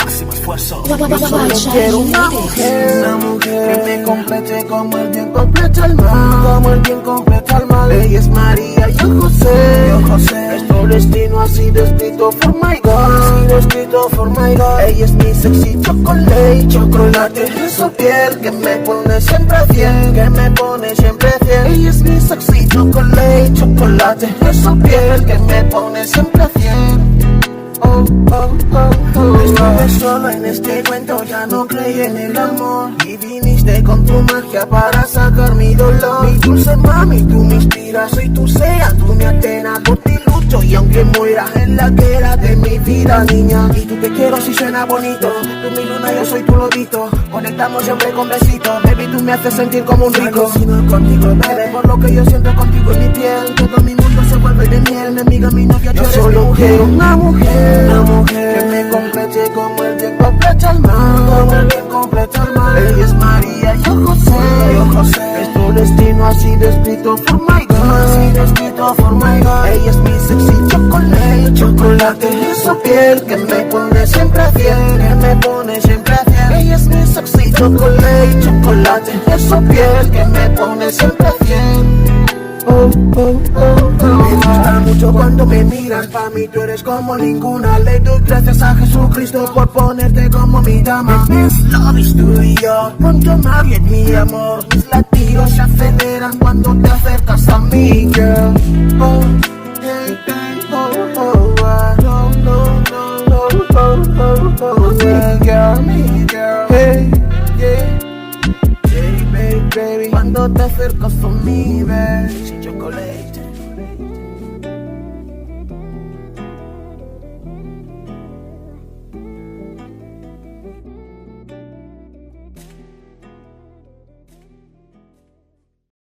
Máximo esfuerzo. Yo solo quiero una mujer que me complete como el bien completa el mal, como el bien completa el mal. Ella es María, yo José. Nuestro destino ha sido escrito for my God, Ella es mi sexy chocolate, es su piel que me pone siempre fiel, Ella es mi sexy chocolate, es su piel que me pone siempre fiel. Estuve solo en este cuento, ya no creí en el amor. Y viniste con tu magia para sacar mi dolor. Mi dulce mami, tú me inspiras, soy tu Sea, tú mi Atena. Por ti lucho y aunque muera en la guerra de mi vida, niña. Y tú te quiero si suena bonito, tú mi luna, yo soy tu lobito. Conectamos siempre con besitos, baby, tú me haces sentir como un rico. Alucino contigo, bebé, por lo que yo siento contigo en mi piel. Todo mi mundo se vuelve de miel, mi amiga, mi novia, yo solo quiero una mujer que me complete como el bien completa el mal, Ella es María, yo José. Nuestro destino ha sido escrito for my God, Ella es mi sexy chocolate, es su piel que me pone siempre fiel, Ella es mi sexy chocolate, es su piel que me pone siempre fiel. Me gusta mucho cuando me miras, pa' mí tú eres como ninguna. Le doy gracias a Jesucristo por ponerte como mi dama. This love is tuyo, punto nadie en mi amor. Mis latidos se aceleran cuando te acercas a mí, girl. Hey, baby, cuando te acercas a mí, baby, chocolate.